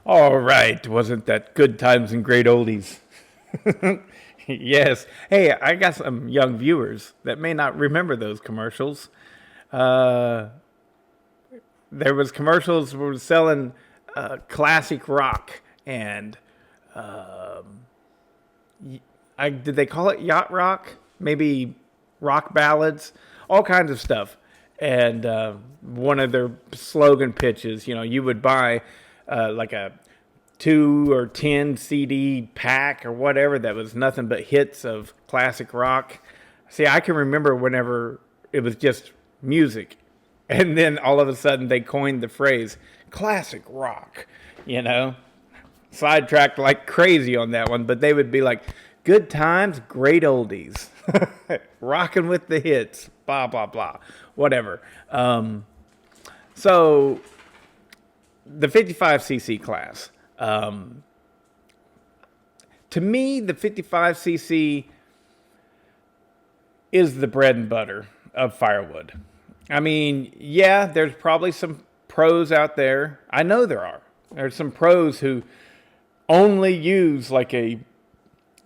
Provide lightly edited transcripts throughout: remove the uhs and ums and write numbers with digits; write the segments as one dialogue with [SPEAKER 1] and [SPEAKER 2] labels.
[SPEAKER 1] All right, wasn't that good times and great oldies? Yes. Hey, I got some young viewers that may not remember those commercials. Uh, there was commercials were selling classic rock and did they call it yacht rock? Maybe rock ballads, all kinds of stuff. And one of their slogan pitches, you would buy like a 2 or 10 CD pack or whatever that was nothing but hits of classic rock. See, I can remember whenever it was just music. And then all of a sudden they coined the phrase classic rock, you know? Sidetracked like crazy on that one, but they would be like, good times, great oldies, rocking with the hits, blah, blah, blah, whatever. So the 55cc class, to me, the 55cc is the bread and butter of Firewood. I mean, yeah, there's probably some pros out there. I know there are. There's some pros who only use like a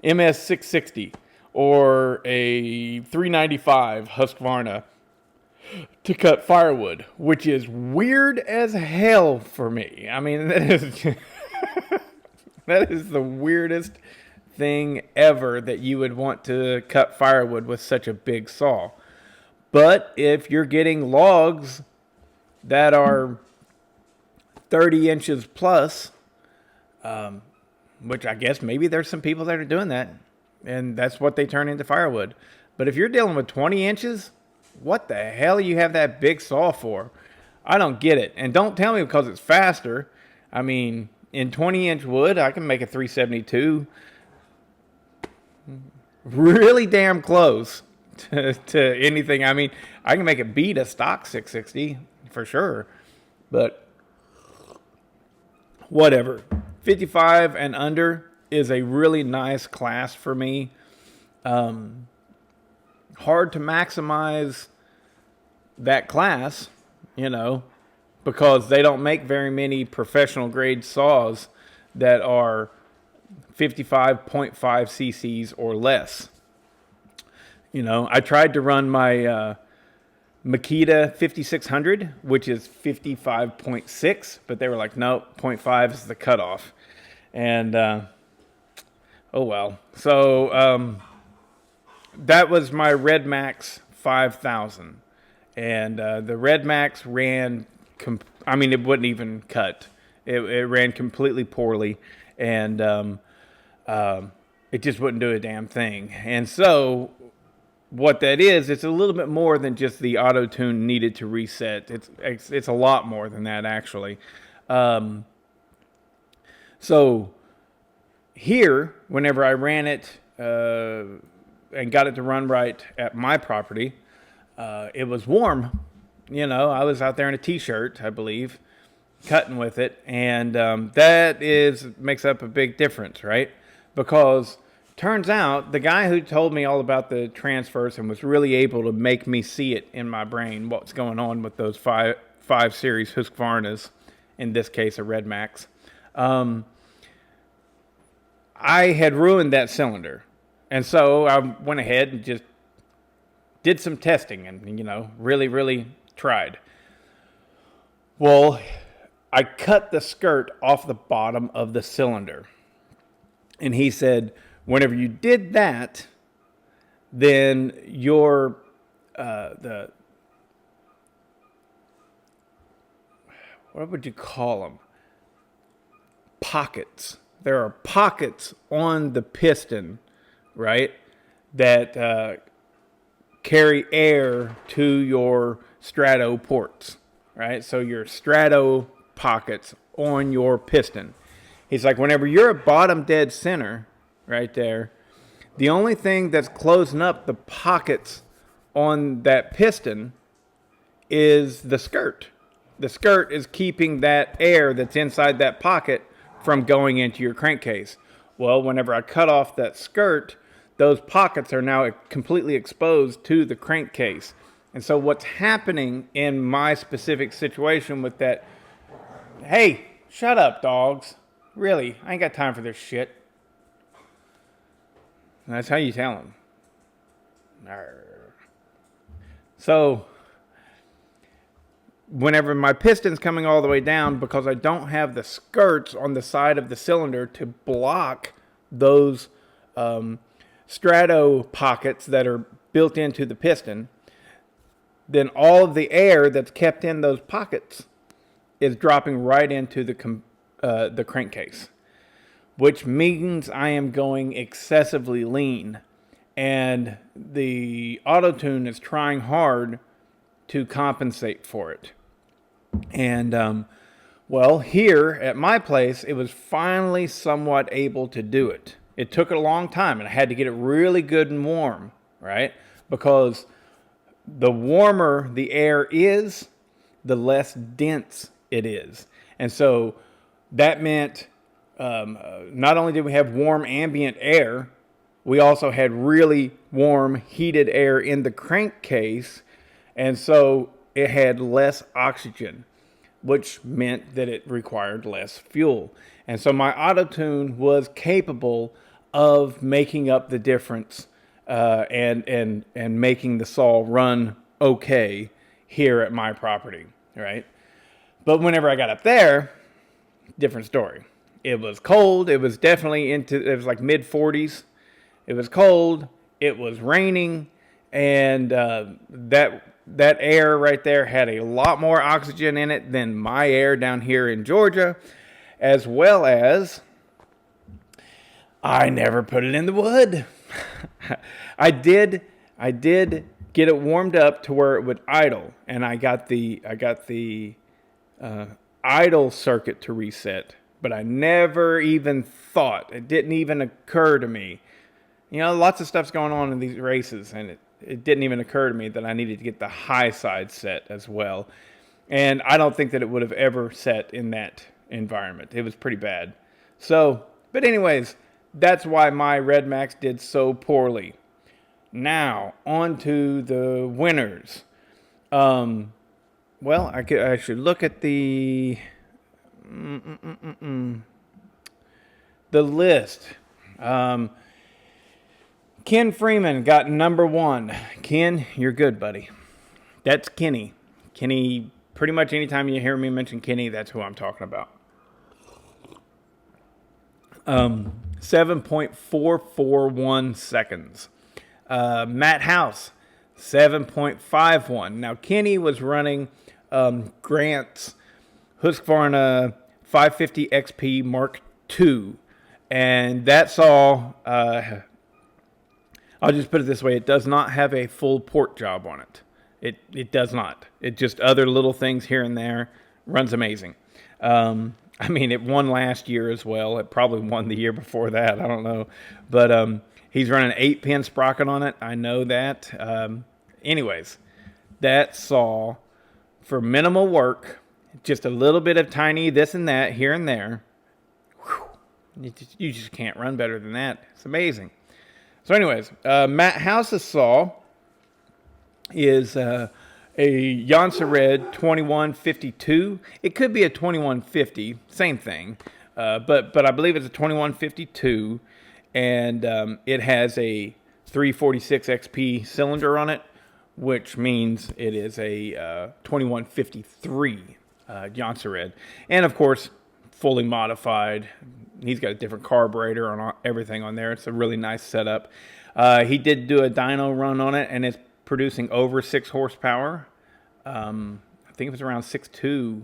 [SPEAKER 1] MS 660 or a 395 Husqvarna to cut firewood, which is weird as hell for me. I mean, that is the weirdest thing ever that you would want to cut firewood with such a big saw. But if you're getting logs that are 30 inches plus, which I guess maybe there's some people that are doing that, and that's what they turn into firewood. But if you're dealing with 20 inches, what the hell you have that big saw for? I don't get it. And don't tell me because it's faster. I mean, in 20-inch wood, I can make a 372 really damn close to anything. I mean, I can make it beat a stock 660 for sure. But whatever. 55 and under is a really nice class for me. Hard to maximize that class, because they don't make very many professional grade saws that are 55.5 cc's or less. I tried to run my Makita 5600, which is 55.6, but they were like, no, 0.5 is the cutoff. And, oh well. So, that was my Red Max 5000. And the Red Max ran, it wouldn't even cut. It ran completely poorly. And it just wouldn't do a damn thing. And so what that is, it's a little bit more than just the auto tune needed to reset. It's a lot more than that, actually. So here, whenever I ran it and got it to run right at my property, it was warm. I was out there in a t-shirt, I believe, cutting with it, and that makes up a big difference, right? Because turns out the guy who told me all about the transfers and was really able to make me see it in my brain what's going on with those five series Husqvarnas, in this case a Red Max, I had ruined that cylinder. And so I went ahead and just did some testing and, really, really tried. Well, I cut the skirt off the bottom of the cylinder. And he said, whenever you did that, then your, what would you call them? Pockets. There are pockets on the piston, right, that carry air to your strato ports, right? So your strato pockets on your piston. He's like, whenever you're at bottom dead center, right there, the only thing that's closing up the pockets on that piston is the skirt. The skirt is keeping that air that's inside that pocket from going into your crankcase. Well, whenever I cut off that skirt, those pockets are now completely exposed to the crankcase. And so what's happening in my specific situation with that, hey, shut up, dogs. Really, I ain't got time for this shit. And that's how you tell them. So, whenever my piston's coming all the way down, because I don't have the skirts on the side of the cylinder to block those strato pockets that are built into the piston, then all of the air that's kept in those pockets is dropping right into the crankcase, which means I am going excessively lean. And the auto-tune is trying hard to compensate for it. And, well, here at my place, it was finally somewhat able to do it. It took a long time, and I had to get it really good and warm, right? Because the warmer the air is, the less dense it is. And so that meant not only did we have warm ambient air, we also had really warm heated air in the crankcase. And so it had less oxygen, which meant that it required less fuel. And so my auto-tune was capable of making up the difference and making the saw run okay here at my property, right? But whenever I got up there, different story. It was cold. It was definitely it was like mid 40s. It was cold. It was raining, and that air right there had a lot more oxygen in it than my air down here in Georgia, as well as I never put it in the wood. I did get it warmed up to where it would idle, and I got the idle circuit to reset, but I never even thought, it didn't even occur to me. You know, lots of stuff's going on in these races, and it didn't even occur to me that I needed to get the high side set as well. And I don't think that it would have ever set in that environment. It was pretty bad. So, but anyways, that's why my Red Max did so poorly. Now, on to the winners. Well, I should look at the list. Ken Freeman got number 1. Ken, you're good, buddy. That's Kenny. Kenny, pretty much anytime you hear me mention Kenny, that's who I'm talking about. 7.441 seconds. Matt House, 7.51. Now, Kenny was running Grant's Husqvarna 550 XP Mark II, and that saw, I'll just put it this way, it does not have a full port job on it. It does not. It just other little things here and there. Runs amazing. I mean, it won last year as well. It probably won the year before that. I don't know. But he's running an 8-pin sprocket on it. I know that. Anyways, that saw, for minimal work, just a little bit of tiny this and that here and there, you just can't run better than that. It's amazing. So anyways, Matt House's saw is a Red 2152. It could be a 2150, same thing, but I believe it's a 2152, and it has a 346 XP cylinder on it, which means it is a 2153 Red, and of course fully modified. He's got a different carburetor on everything on there. It's a really nice setup. He did do a dyno run on it, and it's producing over 6 horsepower. I think it was around 6.2,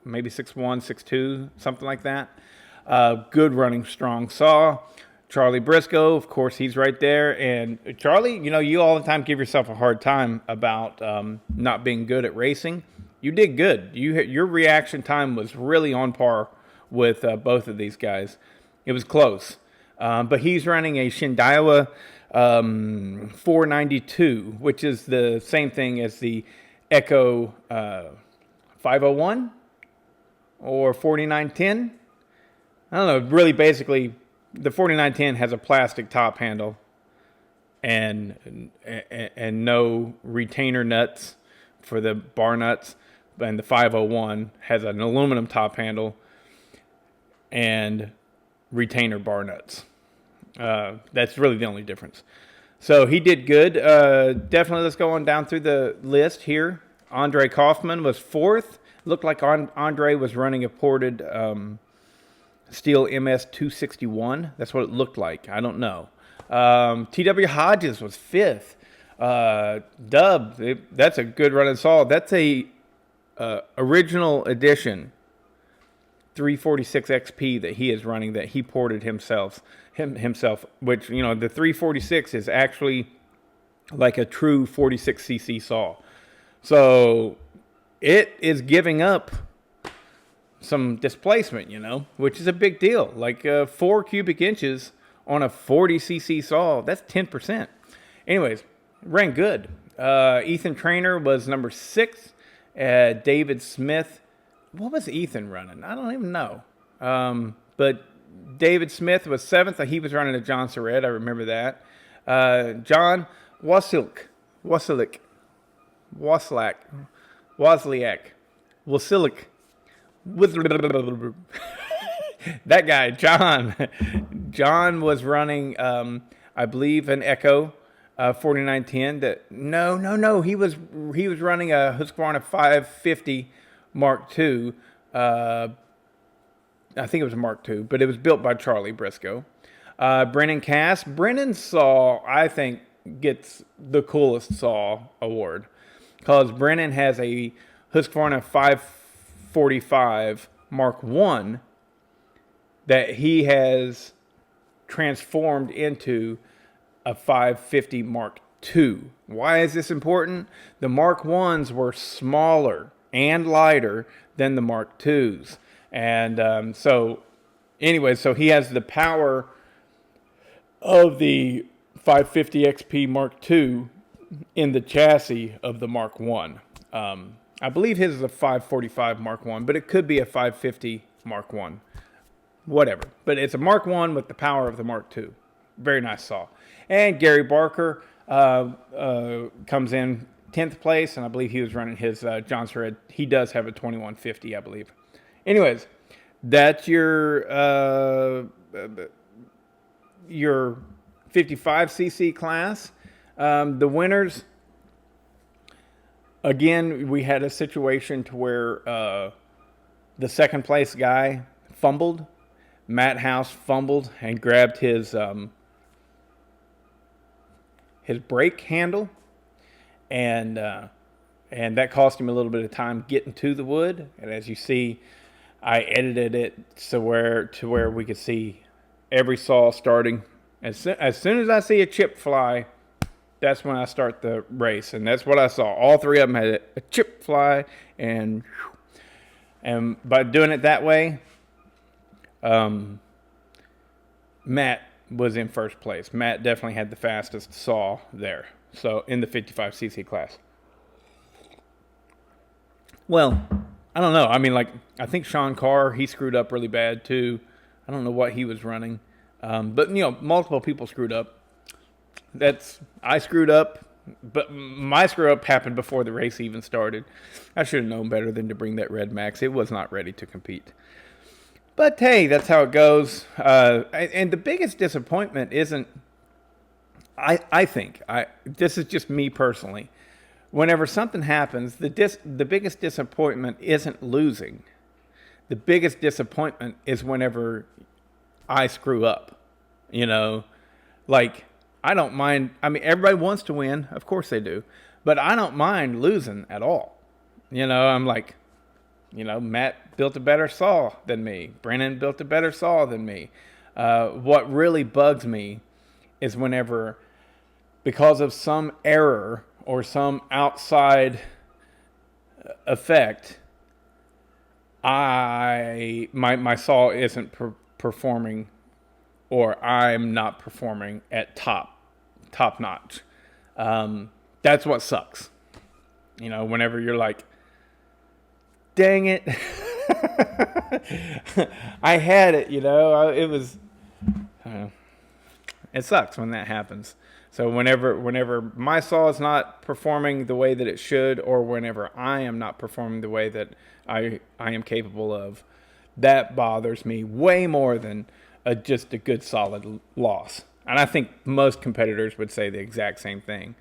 [SPEAKER 1] maybe 6.1, 6.2, something like that. Good running, strong saw. Charlie Briscoe, of course, he's right there. And Charlie, you know, you all the time give yourself a hard time about not being good at racing. You did good. Your reaction time was really on par with both of these guys. It was close. But he's running a Shindaiwa 492, which is the same thing as the Echo 501 or 4910. I don't know. Really, basically, the 4910 has a plastic top handle and no retainer nuts for the bar nuts, and the 501 has an aluminum top handle. and retainer bar nuts. That's really the only difference. So he did good. Definitely, let's go on down through the list here. Andre Kaufman was fourth. Looked like Andre was running a ported Steel MS 261. That's what it looked like. I don't know. T.W. Hodges was fifth. That's a good running saw. That's a original edition 346 XP that he is running, that he ported himself, which, you know, the 346 is actually like a true 46cc saw. So it is giving up some displacement, you know, which is a big deal. Like 4 cubic inches on a 40cc saw, that's 10%. Anyways, ran good. Ethan Trainer was number 6. David Smith, what was Ethan running? I don't even know. But David Smith was 7th. He was running a John Surratt. I remember that. John Wozliak. That guy, John. John was running, I believe, an Echo 4910. No. He was running a Husqvarna 550 Mark II. I think it was a Mark II, but it was built by Charlie Briscoe. Brennan Cass. Brennan's saw, I think, gets the coolest saw award, because Brennan has a Husqvarna 545 Mark I that he has transformed into a 550 Mark II. Why is this important? The Mark I's were smaller and lighter than the Mark IIs. And so he has the power of the 550 XP Mark II in the chassis of the Mark I. I believe his is a 545 Mark I, but it could be a 550 Mark I. Whatever. But it's a Mark I with the power of the Mark II. Very nice saw. And Gary Barker comes in 10th place, and I believe he was running his John Surratt. He does have a 2150, I believe. Anyways, that's your 55cc class. The winners, again, we had a situation to where the second place guy fumbled. Matt House fumbled and grabbed his brake handle, and that cost him a little bit of time getting to the wood. And as you see, I edited it to where we could see every saw starting. As soon as I see a chip fly, that's when I start the race, and that's what I saw. All three of them had a chip fly, and by doing it that way, Matt was in first place. Matt definitely had the fastest saw there, so in the 55cc class. Well, I don't know. I mean, like, I think Sean Carr, he screwed up really bad too. I don't know what he was running. But, you know, multiple people screwed up. I screwed up, but my screw up happened before the race even started. I should have known better than to bring that Red Max. It was not ready to compete. But, hey, that's how it goes. And the biggest disappointment isn't, I think, this is just me personally. Whenever something happens, the biggest disappointment isn't losing. The biggest disappointment is whenever I screw up. You know, like, I don't mind. I mean, everybody wants to win. Of course they do. But I don't mind losing at all. You know, I'm like, you know, Matt built a better saw than me. Brennan built a better saw than me. What really bugs me is whenever, because of some error or some outside effect, my saw isn't performing, or I'm not performing at top notch. That's what sucks. You know, whenever you're like, dang it, I had it. You know, it sucks when that happens. So whenever my saw is not performing the way that it should, or whenever I am not performing the way that I am capable of, That bothers me way more than just a good solid loss. And I think most competitors would say the exact same thing.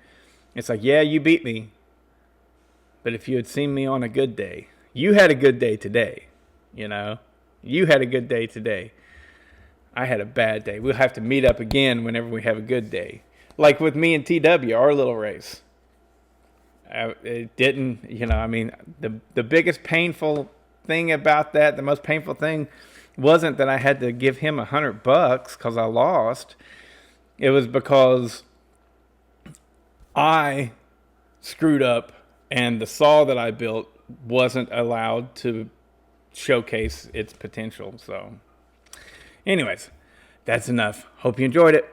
[SPEAKER 1] It's like, yeah, you beat me, but if you had seen me on a good day, you had a good day today, you know? You had a good day today. I had a bad day. We'll have to meet up again whenever we have a good day. Like with me and TW, our little race. It didn't, the biggest painful thing about that, the most painful thing wasn't that I had to give him $100 because I lost. It was because I screwed up and the saw that I built wasn't allowed to showcase its potential. So anyways, that's enough. Hope you enjoyed it.